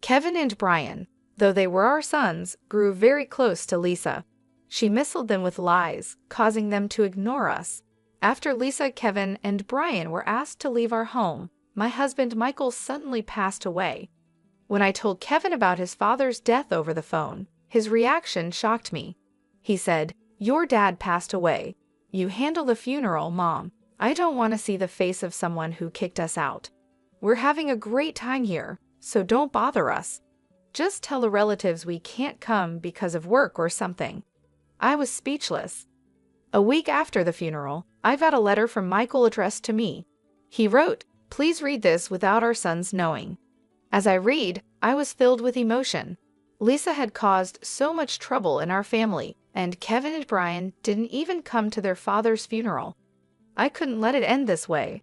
Kevin and Brian, though they were our sons, grew very close to Lisa. She misled them with lies, causing them to ignore us. After Lisa, Kevin, and Brian were asked to leave our home, my husband Michael suddenly passed away. When I told Kevin about his father's death over the phone, his reaction shocked me. He said, "Your dad passed away. You handle the funeral, Mom. I don't want to see the face of someone who kicked us out. We're having a great time here, so don't bother us. Just tell the relatives we can't come because of work or something." I was speechless. A week after the funeral, I got a letter from Michael addressed to me. He wrote, "Please read this without our sons knowing." As I read, I was filled with emotion. Lisa had caused so much trouble in our family, and Kevin and Brian didn't even come to their father's funeral. I couldn't let it end this way.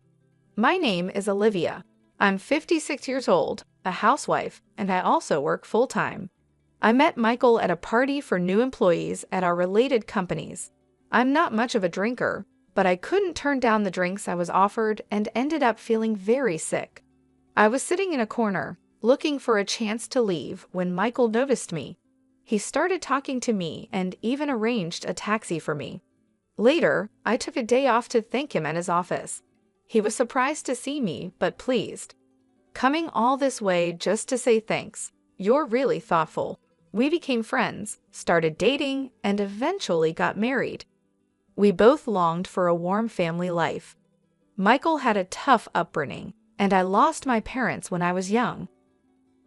My name is Olivia. I'm 56 years old, a housewife, and I also work full-time. I met Michael at a party for new employees at our related companies. I'm not much of a drinker, but I couldn't turn down the drinks I was offered and ended up feeling very sick. I was sitting in a corner, looking for a chance to leave when Michael noticed me. He started talking to me and even arranged a taxi for me. Later, I took a day off to thank him at his office. He was surprised to see me, but pleased. "Coming all this way just to say thanks. You're really thoughtful." We became friends, started dating, and eventually got married. We both longed for a warm family life. Michael had a tough upbringing, and I lost my parents when I was young.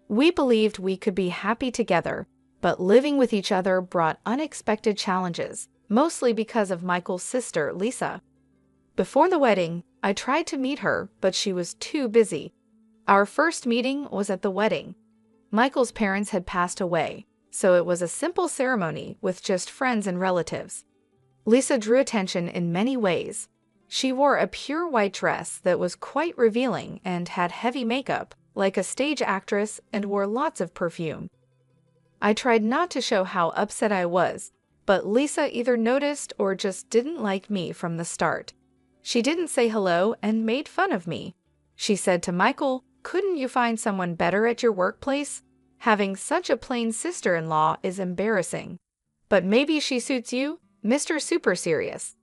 We believed we could be happy together, but living with each other brought unexpected challenges, mostly because of Michael's sister, Lisa. Before the wedding, I tried to meet her, but she was too busy. Our first meeting was at the wedding. Michael's parents had passed away, so it was a simple ceremony with just friends and relatives. Lisa drew attention in many ways. She wore a pure white dress that was quite revealing and had heavy makeup, like a stage actress, and wore lots of perfume. I tried not to show how upset I was, but Lisa either noticed or just didn't like me from the start. She didn't say hello and made fun of me. She said to Michael, "Couldn't you find someone better at your workplace? Having such a plain sister-in-law is embarrassing. But maybe she suits you, Mr. Super Serious."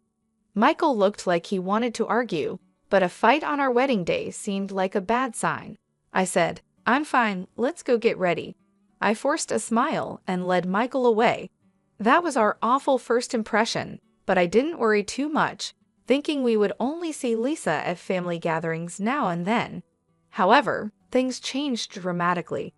Michael looked like he wanted to argue, but a fight on our wedding day seemed like a bad sign. I said, "I'm fine, let's go get ready." I forced a smile and led Michael away. That was our awful first impression, but I didn't worry too much, thinking we would only see Lisa at family gatherings now and then. However, things changed dramatically.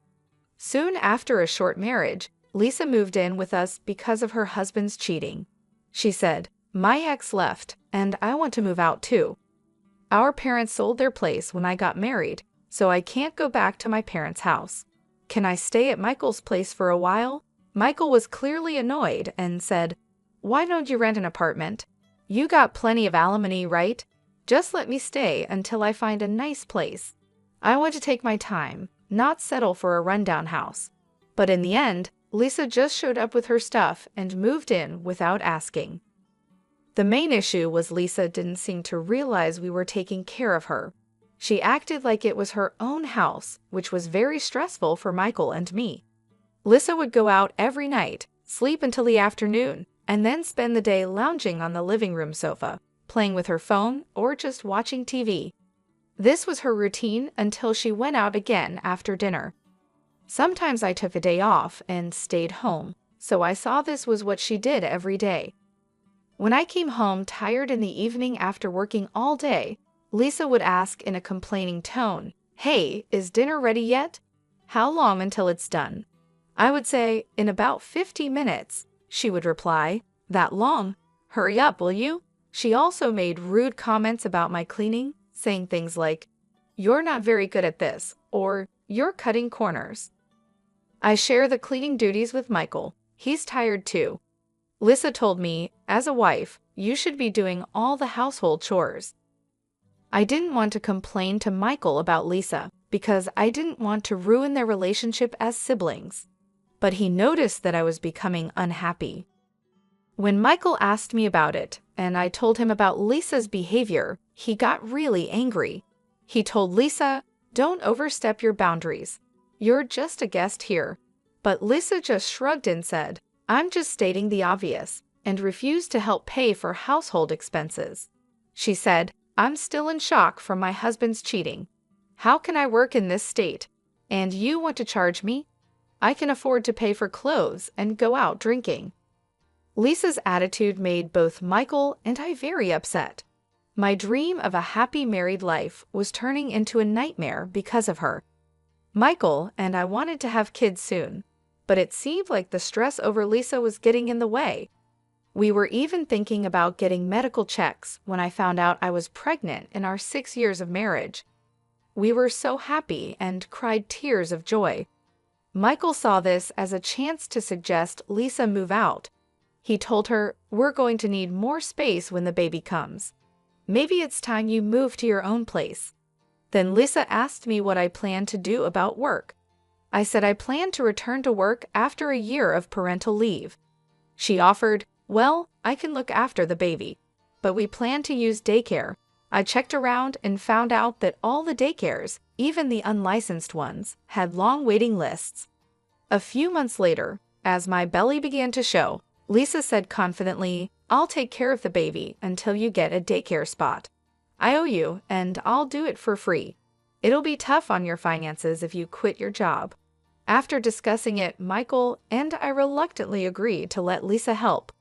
Soon after a short marriage, Lisa moved in with us because of her husband's cheating. She said, "My ex left, and I want to move out too. Our parents sold their place when I got married, so I can't go back to my parents' house. Can I stay at Michael's place for a while?" Michael was clearly annoyed and said, "Why don't you rent an apartment? You got plenty of alimony, right? Just let me stay until I find a nice place. I want to take my time, not settle for a rundown house." But in the end, Lisa just showed up with her stuff and moved in without asking. The main issue was Lisa didn't seem to realize we were taking care of her. She acted like it was her own house, which was very stressful for Michael and me. Lisa would go out every night, sleep until the afternoon, and then spend the day lounging on the living room sofa, playing with her phone or just watching TV. This was her routine until she went out again after dinner. Sometimes I took a day off and stayed home, so I saw this was what she did every day. When I came home tired in the evening after working all day, Lisa would ask in a complaining tone, "Hey, is dinner ready yet? How long until it's done?" I would say, "In about 50 minutes. She would reply, "That long? Hurry up, will you?" She also made rude comments about my cleaning, saying things like, "You're not very good at this," or "You're cutting corners." I share the cleaning duties with Michael. He's tired too. Lisa told me, as a wife, you should be doing all the household chores. I didn't want to complain to Michael about Lisa because I didn't want to ruin their relationship as siblings. But he noticed that I was becoming unhappy. When Michael asked me about it, and I told him about Lisa's behavior, he got really angry. He told Lisa, "Don't overstep your boundaries. You're just a guest here." But Lisa just shrugged and said, "I'm just stating the obvious," and refused to help pay for household expenses. She said, "I'm still in shock from my husband's cheating. How can I work in this state? And you want to charge me? I can afford to pay for clothes and go out drinking." Lisa's attitude made both Michael and I very upset. My dream of a happy married life was turning into a nightmare because of her. Michael and I wanted to have kids soon, but it seemed like the stress over Lisa was getting in the way. We were even thinking about getting medical checks when I found out I was pregnant in our 6 years of marriage. We were so happy and cried tears of joy. Michael saw this as a chance to suggest Lisa move out. He told her, "We're going to need more space when the baby comes. Maybe it's time you move to your own place." Then Lisa asked me what I planned to do about work. I said I planned to return to work after a year of parental leave. She offered, "Well, I can look after the baby, but we plan to use daycare." I checked around and found out that all the daycares, even the unlicensed ones, had long waiting lists. A few months later, as my belly began to show, Lisa said confidently, "I'll take care of the baby until you get a daycare spot. I owe you, and I'll do it for free. It'll be tough on your finances if you quit your job." After discussing it, Michael and I reluctantly agreed to let Lisa help.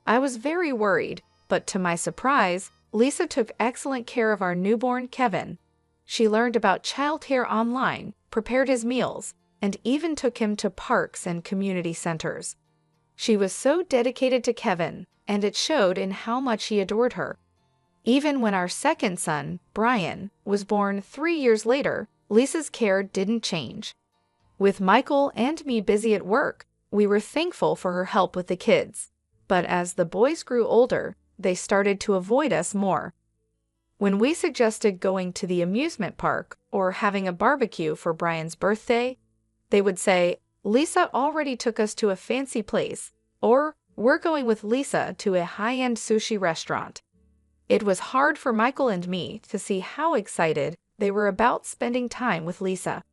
I was very worried, but to my surprise, Lisa took excellent care of our newborn Kevin. She learned about childcare online, prepared his meals, and even took him to parks and community centers. She was so dedicated to Kevin, and it showed in how much he adored her. Even when our second son, Brian, was born 3 years later, Lisa's care didn't change. With Michael and me busy at work, we were thankful for her help with the kids. But as the boys grew older, they started to avoid us more. When we suggested going to the amusement park or having a barbecue for Brian's birthday, they would say, "Lisa already took us to a fancy place," or "We're going with Lisa to a high-end sushi restaurant." It was hard for Michael and me to see how excited they were about spending time with Lisa.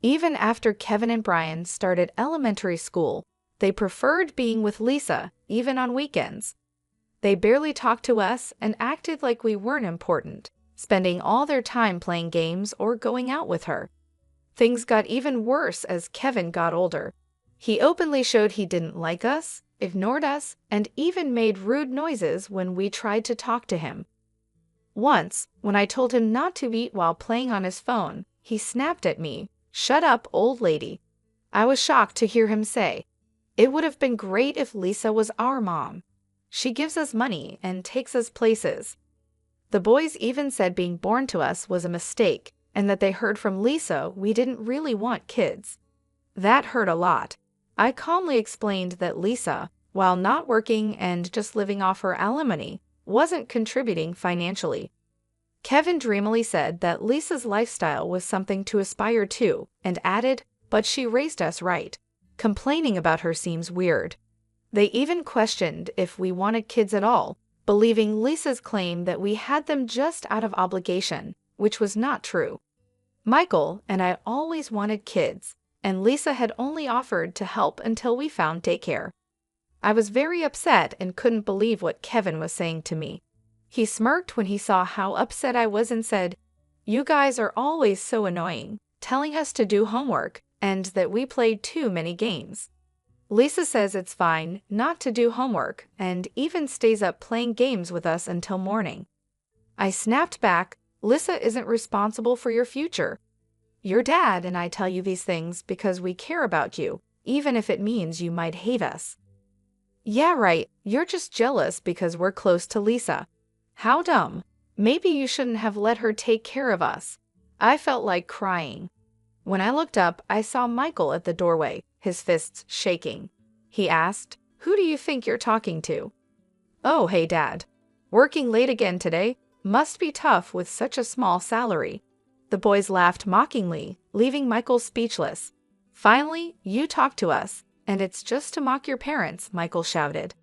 Even after Kevin and Brian started elementary school, they preferred being with Lisa, even on weekends. They barely talked to us and acted like we weren't important, spending all their time playing games or going out with her. Things got even worse as Kevin got older. He openly showed he didn't like us, ignored us, and even made rude noises when we tried to talk to him. Once, when I told him not to eat while playing on his phone, he snapped at me, "Shut up, old lady." I was shocked to hear him say, "It would have been great if Lisa was our mom. She gives us money and takes us places." The boys even said being born to us was a mistake, and that they heard from Lisa we didn't really want kids. That hurt a lot. I calmly explained that Lisa, while not working and just living off her alimony, wasn't contributing financially. Kevin dreamily said that Lisa's lifestyle was something to aspire to, and added, "But she raised us right. Complaining about her seems weird." They even questioned if we wanted kids at all, believing Lisa's claim that we had them just out of obligation, which was not true. Michael and I always wanted kids, and Lisa had only offered to help until we found daycare. I was very upset and couldn't believe what Kevin was saying to me. He smirked when he saw how upset I was and said, "You guys are always so annoying, telling us to do homework and that we played too many games. Lisa says it's fine not to do homework and even stays up playing games with us until morning." I snapped back, "Lisa isn't responsible for your future. Your dad and I tell you these things because we care about you, even if it means you might hate us." "Yeah, right, you're just jealous because we're close to Lisa. How dumb. Maybe you shouldn't have let her take care of us." I felt like crying. When I looked up, I saw Michael at the doorway, his fists shaking. He asked, "Who do you think you're talking to?" "Oh, hey, Dad. Working late again today? Must be tough with such a small salary." The boys laughed mockingly, leaving Michael speechless. "Finally, you talk to us, and it's just to mock your parents," Michael shouted.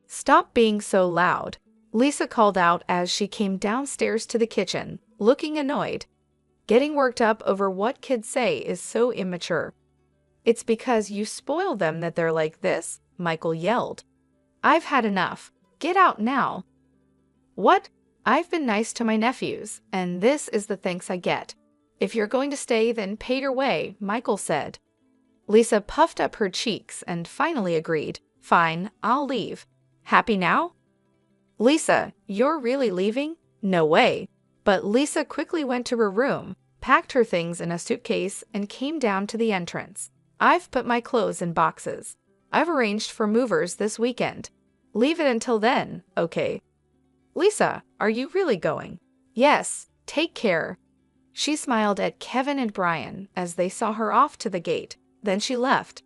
"Stop being so loud," Lisa called out as she came downstairs to the kitchen, looking annoyed. Getting worked up over what kids say is so immature. It's because you spoil them that they're like this, Michael yelled. I've had enough. Get out now. What? I've been nice to my nephews, and this is the thanks I get. If you're going to stay, then pay your way, Michael said. Lisa puffed up her cheeks and finally agreed. Fine, I'll leave. Happy now? Lisa, you're really leaving? No way. But Lisa quickly went to her room, packed her things in a suitcase, and came down to the entrance. I've put my clothes in boxes. I've arranged for movers this weekend. Leave it until then, okay? Lisa, are you really going? Yes, take care. She smiled at Kevin and Brian as they saw her off to the gate. Then she left.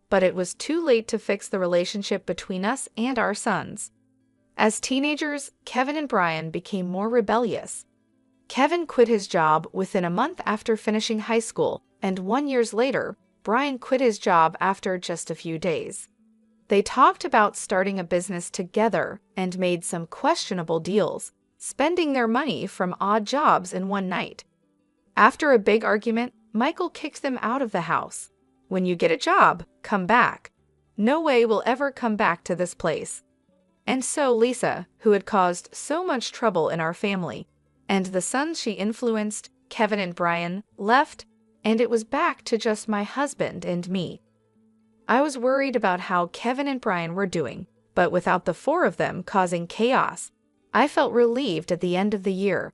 But it was too late to fix the relationship between us and our sons. As teenagers, Kevin and Brian became more rebellious. Kevin quit his job within a month after finishing high school, and 1 year later, Brian quit his job after just a few days. They talked about starting a business together and made some questionable deals, spending their money from odd jobs in one night. After a big argument, Michael kicked them out of the house. When you get a job, come back. No way we'll ever come back to this place. And so Lisa, who had caused so much trouble in our family, and the sons she influenced, Kevin and Brian, left, and it was back to just my husband and me. I was worried about how Kevin and Brian were doing, but without the four of them causing chaos, I felt relieved at the end of the year.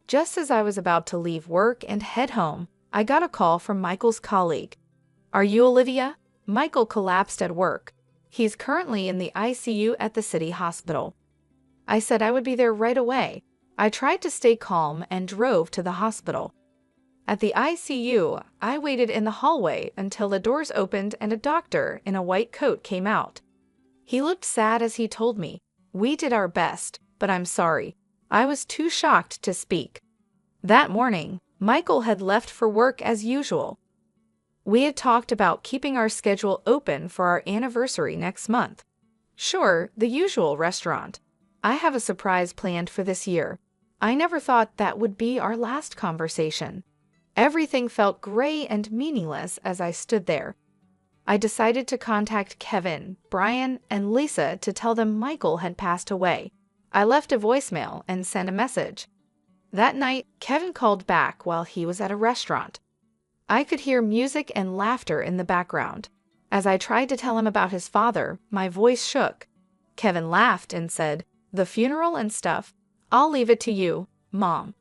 Just as I was about to leave work and head home, I got a call from Michael's colleague. Are you Olivia? Michael collapsed at work. He's currently in the ICU at the city hospital. I said I would be there right away. I tried to stay calm and drove to the hospital. At the ICU, I waited in the hallway until the doors opened and a doctor in a white coat came out. He looked sad as he told me, "We did our best, but I'm sorry. I was too shocked to speak." That morning, Michael had left for work as usual. We had talked about keeping our schedule open for our anniversary next month. Sure, the usual restaurant. I have a surprise planned for this year. I never thought that would be our last conversation. Everything felt gray and meaningless as I stood there. I decided to contact Kevin, Brian, and Lisa to tell them Michael had passed away. I left a voicemail and sent a message. That night, Kevin called back while he was at a restaurant. I could hear music and laughter in the background. As I tried to tell him about his father, my voice shook. Kevin laughed and said, "The funeral and stuff, I'll leave it to you, Mom.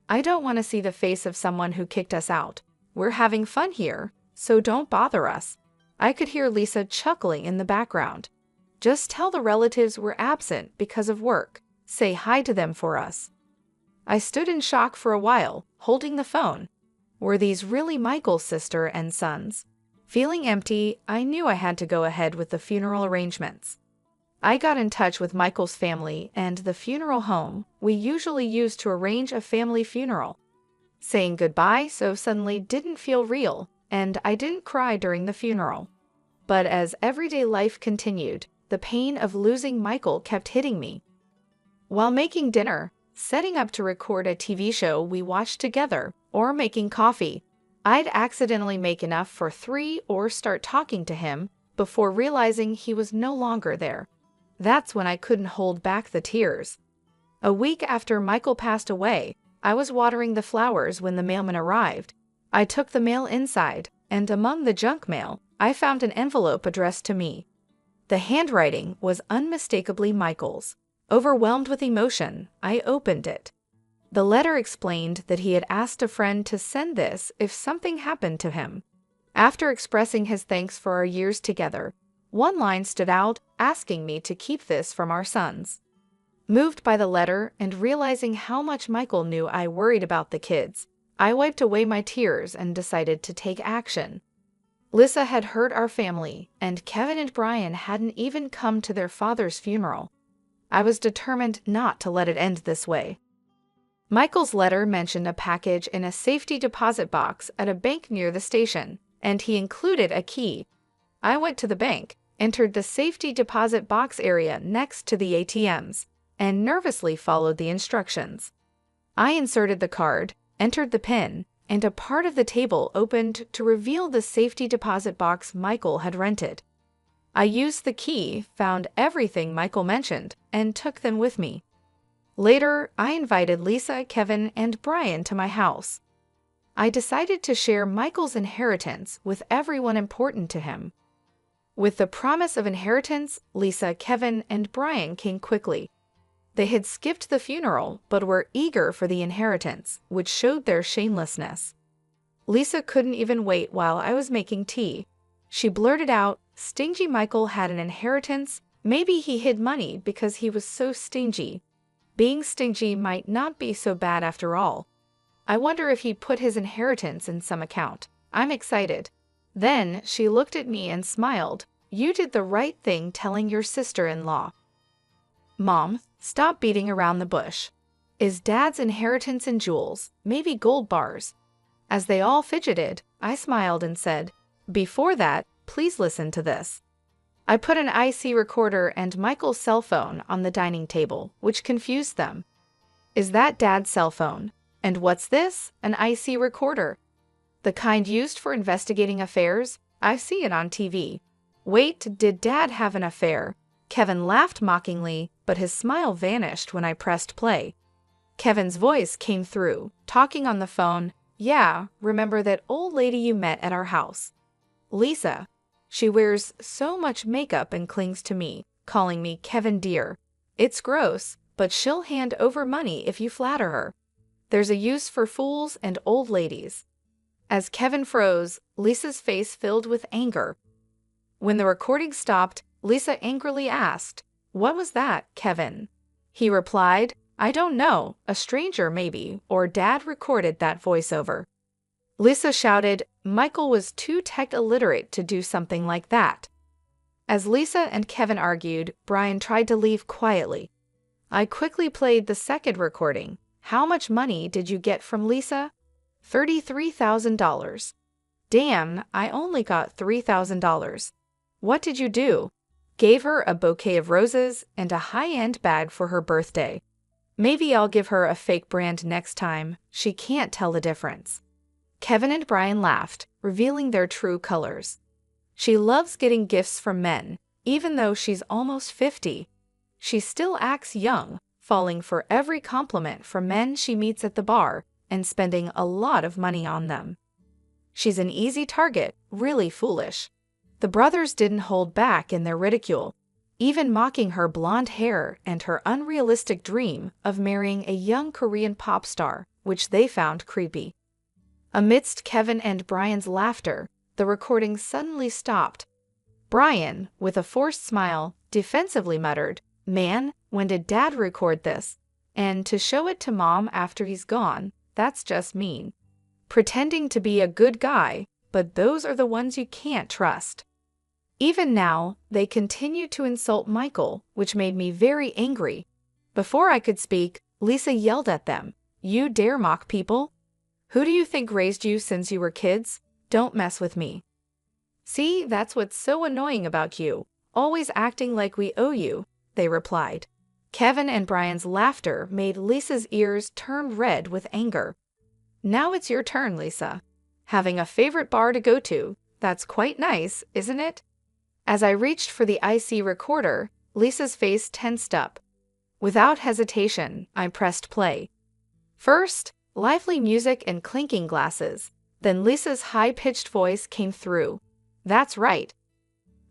I don't want to see the face of someone who kicked us out. We're having fun here, so don't bother us." I could hear Lisa chuckling in the background. "Just tell the relatives we're absent because of work. Say hi to them for us." I stood in shock for a while, holding the phone. Were these really Michael's sister and sons? Feeling empty, I knew I had to go ahead with the funeral arrangements. I got in touch with Michael's family and the funeral home we usually use to arrange a family funeral. Saying goodbye so suddenly didn't feel real, and I didn't cry during the funeral. But as everyday life continued, the pain of losing Michael kept hitting me. While making dinner, setting up to record a TV show we watched together, or making coffee, I'd accidentally make enough for 3 or start talking to him before realizing he was no longer there. That's when I couldn't hold back the tears. A week after Michael passed away, I was watering the flowers when the mailman arrived. I took the mail inside, and among the junk mail, I found an envelope addressed to me. The handwriting was unmistakably Michael's. Overwhelmed with emotion, I opened it. The letter explained that he had asked a friend to send this if something happened to him. After expressing his thanks for our years together, one line stood out, asking me to keep this from our sons. Moved by the letter and realizing how much Michael knew I worried about the kids, I wiped away my tears and decided to take action. Lisa had hurt our family, and Kevin and Brian hadn't even come to their father's funeral. I was determined not to let it end this way. Michael's letter mentioned a package in a safety deposit box at a bank near the station, and he included a key. I went to the bank, entered the safety deposit box area next to the ATMs, and nervously followed the instructions. I inserted the card, entered the PIN, and a part of the table opened to reveal the safety deposit box Michael had rented. I used the key, found everything Michael mentioned, and took them with me. Later, I invited Lisa, Kevin, and Brian to my house. I decided to share Michael's inheritance with everyone important to him. With the promise of inheritance, Lisa, Kevin, and Brian came quickly. They had skipped the funeral but were eager for the inheritance, which showed their shamelessness. Lisa couldn't even wait while I was making tea. She blurted out, "Stingy Michael had an inheritance. Maybe he hid money because he was so stingy. Being stingy might not be so bad after all. I wonder if he put his inheritance in some account. I'm excited." Then she looked at me and smiled. "You did the right thing telling your sister-in-law." "Mom, stop beating around the bush. Is Dad's inheritance in jewels, maybe gold bars?" As they all fidgeted, I smiled and said, "Before that, please listen to this." I put an IC recorder and Michael's cell phone on the dining table, which confused them. "Is that Dad's cell phone? And what's this? An IC recorder? The kind used for investigating affairs? I see it on TV. Wait, did Dad have an affair?" Kevin laughed mockingly, but his smile vanished when I pressed play. Kevin's voice came through, talking on the phone. "Yeah, remember that old lady you met at our house? Lisa. She wears so much makeup and clings to me, calling me Kevin dear. It's gross, but she'll hand over money if you flatter her. There's a use for fools and old ladies." As Kevin froze, Lisa's face filled with anger. When the recording stopped, Lisa angrily asked, "What was that, Kevin?" He replied, "I don't know, a stranger maybe, or Dad recorded that voiceover." Lisa shouted, "Michael was too tech illiterate to do something like that." As Lisa and Kevin argued, Brian tried to leave quietly. I quickly played the second recording. "How much money did you get from Lisa?" $33,000. "Damn, I only got $3,000. What did you do?" "Gave her a bouquet of roses and a high-end bag for her birthday. Maybe I'll give her a fake brand next time. She can't tell the difference." Kevin and Brian laughed, revealing their true colors. "She loves getting gifts from men, even though she's almost 50. She still acts young, falling for every compliment from men she meets at the bar and spending a lot of money on them. She's an easy target, really foolish." The brothers didn't hold back in their ridicule, even mocking her blonde hair and her unrealistic dream of marrying a young Korean pop star, which they found creepy. Amidst Kevin and Brian's laughter, the recording suddenly stopped. Brian, with a forced smile, defensively muttered, "Man, when did Dad record this? And to show it to Mom after he's gone, that's just mean. Pretending to be a good guy, but those are the ones you can't trust." Even now, they continued to insult Michael, which made me very angry. Before I could speak, Lisa yelled at them, "You dare mock people? Who do you think raised you since you were kids? Don't mess with me." "See, that's what's so annoying about you, always acting like we owe you," they replied. Kevin and Brian's laughter made Lisa's ears turn red with anger. "Now it's your turn, Lisa. Having a favorite bar to go to, that's quite nice, isn't it?" As I reached for the IC recorder, Lisa's face tensed up. Without hesitation, I pressed play. First, lively music and clinking glasses. Then Lisa's high-pitched voice came through. "That's right.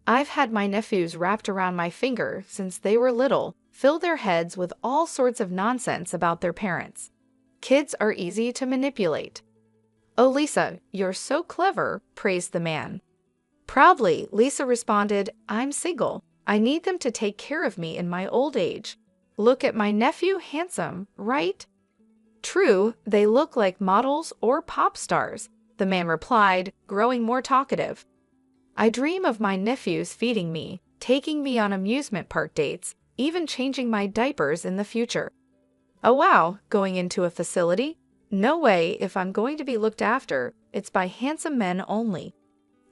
I've had my nephews wrapped around my finger since they were little, fill their heads with all sorts of nonsense about their parents. Kids are easy to manipulate." "Oh, Lisa, you're so clever," praised the man. Proudly, Lisa responded, "I'm single. I need them to take care of me in my old age. Look at my nephew, handsome, right?" "True, they look like models or pop stars," the man replied, growing more talkative. "I dream of my nephews feeding me, taking me on amusement park dates, even changing my diapers in the future." "Oh wow, going into a facility? No way, if I'm going to be looked after, it's by handsome men only.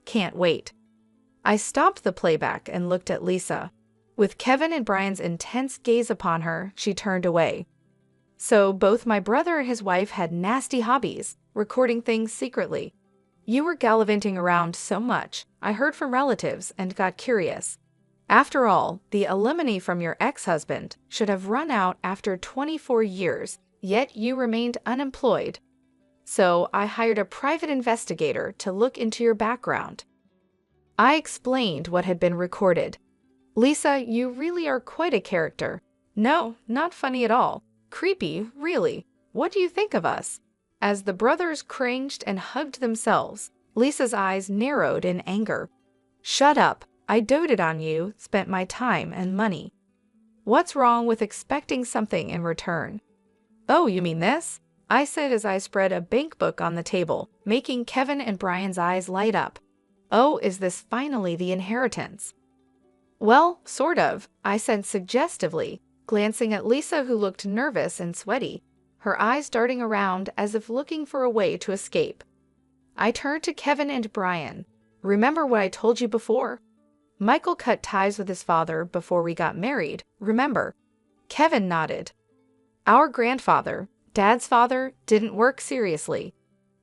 Can't wait." I stopped the playback and looked at Lisa. With Kevin and Brian's intense gaze upon her, she turned away. So both my brother and his wife had nasty hobbies, recording things secretly. You were gallivanting around so much, I heard from relatives and got curious. After all, the alimony from your ex-husband should have run out after 24 years, yet you remained unemployed. So I hired a private investigator to look into your background. I explained what had been recorded. Lisa, you really are quite a character. No, not funny at all. Creepy, really. What do you think of us? As the brothers cringed and hugged themselves, Lisa's eyes narrowed in anger. Shut up. I doted on you, spent my time and money. What's wrong with expecting something in return? Oh, you mean this? I said as I spread a bank book on the table, making Kevin and Brian's eyes light up. Oh, is this finally the inheritance? Well, sort of, I said suggestively, glancing at Lisa, who looked nervous and sweaty, her eyes darting around as if looking for a way to escape. I turned to Kevin and Brian. Remember what I told you before? Michael cut ties with his father before we got married, remember? Kevin nodded. Our grandfather, Dad's father, didn't work seriously.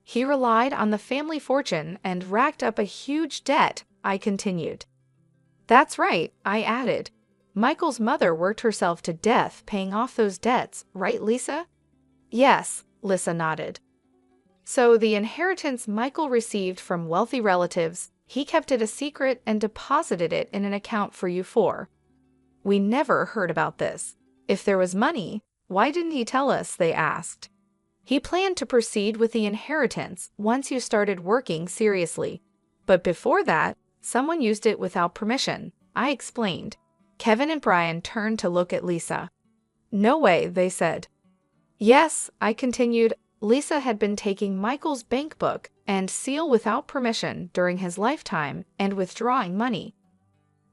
He relied on the family fortune and racked up a huge debt, I continued. That's right, I added. Michael's mother worked herself to death paying off those debts, right, Lisa? Yes, Lisa nodded. So the inheritance Michael received from wealthy relatives, he kept it a secret and deposited it in an account for you four. We never heard about this. If there was money, why didn't he tell us, they asked. He planned to proceed with the inheritance once you started working seriously. But before that, someone used it without permission, I explained. Kevin and Brian turned to look at Lisa. No way, they said. Yes, I continued. Lisa had been taking Michael's bank book and seal without permission during his lifetime and withdrawing money.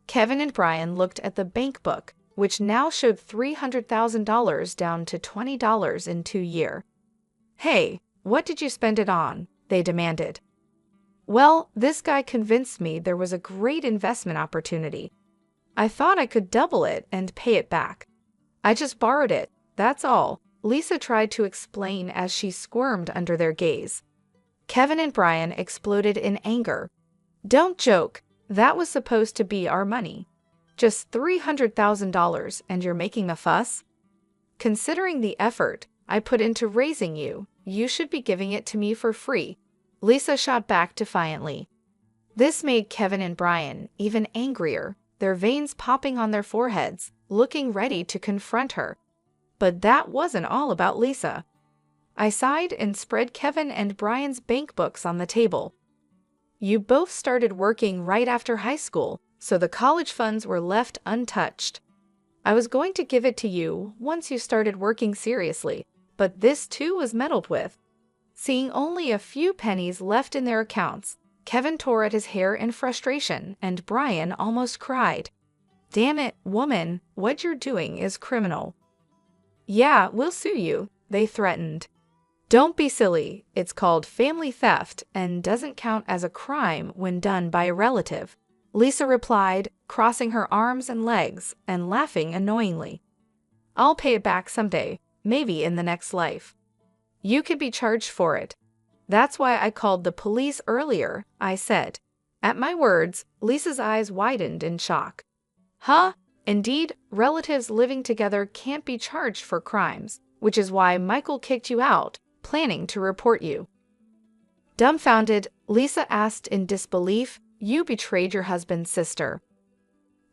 Kevin and Brian looked at the bank book, which now showed $300,000 down to $20 in 2 years. Hey, what did you spend it on? They demanded. Well, this guy convinced me there was a great investment opportunity. I thought I could double it and pay it back. I just borrowed it, that's all, Lisa tried to explain as she squirmed under their gaze. Kevin and Brian exploded in anger. Don't joke, that was supposed to be our money. Just $300,000 and you're making a fuss? Considering the effort I put into raising you, you should be giving it to me for free, Lisa shot back defiantly. This made Kevin and Brian even angrier, their veins popping on their foreheads, looking ready to confront her. But that wasn't all about Lisa. I sighed and spread Kevin and Brian's bank books on the table. You both started working right after high school, so the college funds were left untouched. I was going to give it to you once you started working seriously, but this too was meddled with. Seeing only a few pennies left in their accounts, Kevin tore at his hair in frustration and Brian almost cried. Damn it, woman, what you're doing is criminal. Yeah, we'll sue you, they threatened. Don't be silly, it's called family theft and doesn't count as a crime when done by a relative, Lisa replied, crossing her arms and legs and laughing annoyingly. I'll pay it back someday, maybe in the next life. You could be charged for it. That's why I called the police earlier, I said. At my words, Lisa's eyes widened in shock. Huh? Indeed, relatives living together can't be charged for crimes, which is why Michael kicked you out, planning to report you. Dumbfounded, Lisa asked in disbelief, You betrayed your husband's sister.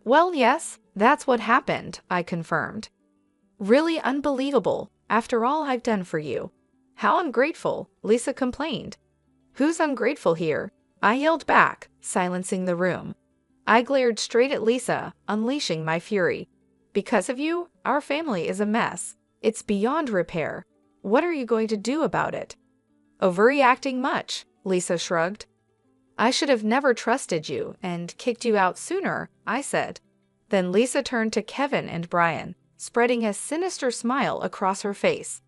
Well, yes, that's what happened, I confirmed. Really unbelievable, after all I've done for you. How ungrateful, Lisa complained. Who's ungrateful here? I yelled back, silencing the room. I glared straight at Lisa, unleashing my fury. Because of you, our family is a mess. It's beyond repair. What are you going to do about it? Overreacting much, Lisa shrugged. I should have never trusted you and kicked you out sooner, I said. Then Lisa turned to Kevin and Brian, spreading a sinister smile across her face.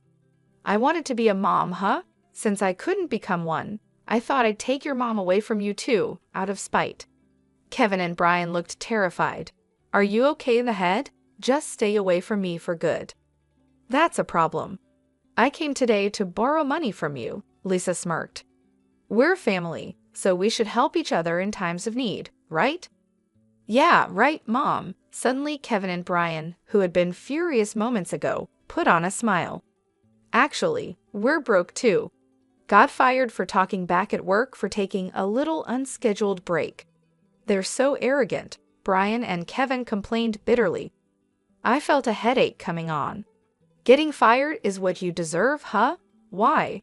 I wanted to be a mom, huh? Since I couldn't become one, I thought I'd take your mom away from you too, out of spite. Kevin and Brian looked terrified. Are you okay in the head? Just stay away from me for good. That's a problem. I came today to borrow money from you, Lisa smirked. We're family, so we should help each other in times of need, right? Yeah, right, Mom. Suddenly, Kevin and Brian, who had been furious moments ago, put on a smile. Actually, we're broke too. Got fired for talking back at work for taking a little unscheduled break. They're so arrogant, Brian and Kevin complained bitterly. I felt a headache coming on. Getting fired is what you deserve, huh? Why?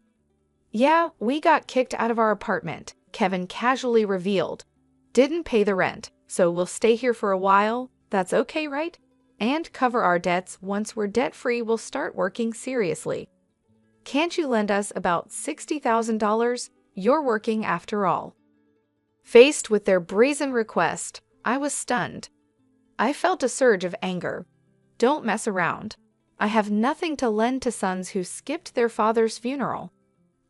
Yeah, we got kicked out of our apartment, Kevin casually revealed. Didn't pay the rent, so we'll stay here for a while. That's okay, right? And cover our debts. Once we're debt-free, we'll start working seriously. Can't you lend us about $60,000? You're working after all. Faced with their brazen request, I was stunned. I felt a surge of anger. Don't mess around. I have nothing to lend to sons who skipped their father's funeral.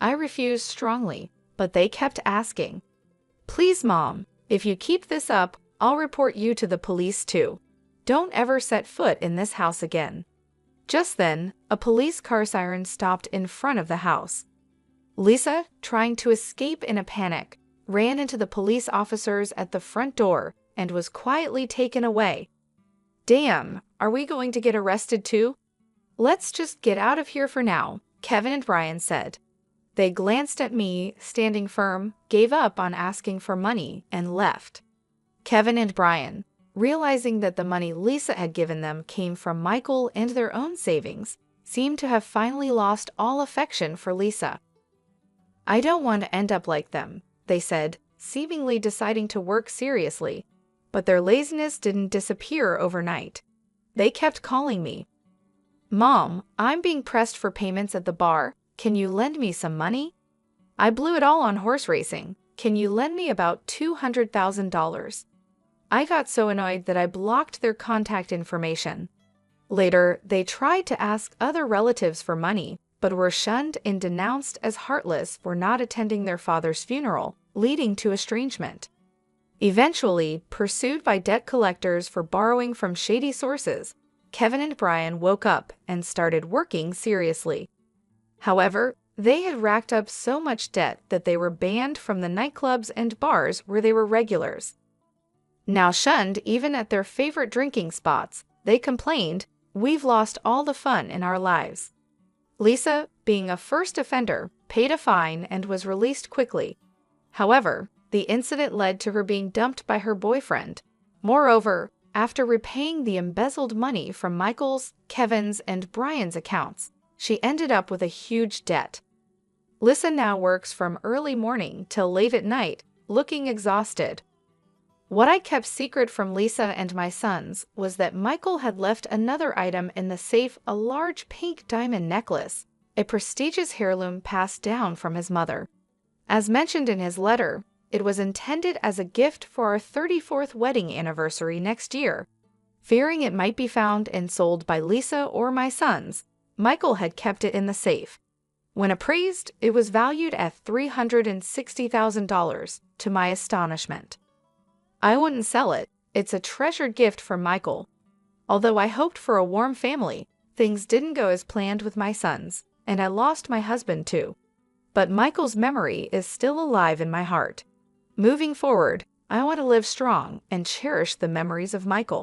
I refused strongly, but they kept asking. Please, Mom, if you keep this up, I'll report you to the police too. Don't ever set foot in this house again. Just then, a police car siren stopped in front of the house. Lisa, trying to escape in a panic, ran into the police officers at the front door and was quietly taken away. Damn, are we going to get arrested too? Let's just get out of here for now, Kevin and Brian said. They glanced at me, standing firm, gave up on asking for money, and left. Kevin and Brian, realizing that the money Lisa had given them came from Michael and their own savings, seemed to have finally lost all affection for Lisa. I don't want to end up like them, they said, seemingly deciding to work seriously. But their laziness didn't disappear overnight. They kept calling me. Mom, I'm being pressed for payments at the bar. Can you lend me some money? I blew it all on horse racing. Can you lend me about $200,000? I got so annoyed that I blocked their contact information. Later, they tried to ask other relatives for money, but were shunned and denounced as heartless for not attending their father's funeral, leading to estrangement. Eventually, pursued by debt collectors for borrowing from shady sources, Kevin and Brian woke up and started working seriously. However, they had racked up so much debt that they were banned from the nightclubs and bars where they were regulars. Now shunned even at their favorite drinking spots, they complained, "We've lost all the fun in our lives." Lisa, being a first offender, paid a fine and was released quickly. However, the incident led to her being dumped by her boyfriend. Moreover, after repaying the embezzled money from Michael's, Kevin's, and Brian's accounts, she ended up with a huge debt. Lisa now works from early morning till late at night, looking exhausted. What I kept secret from Lisa and my sons was that Michael had left another item in the safe, a large pink diamond necklace, a prestigious heirloom passed down from his mother. As mentioned in his letter, it was intended as a gift for our 34th wedding anniversary next year. Fearing it might be found and sold by Lisa or my sons, Michael had kept it in the safe. When appraised, it was valued at $360,000, to my astonishment. I wouldn't sell it. It's a treasured gift from Michael. Although I hoped for a warm family, things didn't go as planned with my sons, and I lost my husband too. But Michael's memory is still alive in my heart. Moving forward, I want to live strong and cherish the memories of Michael.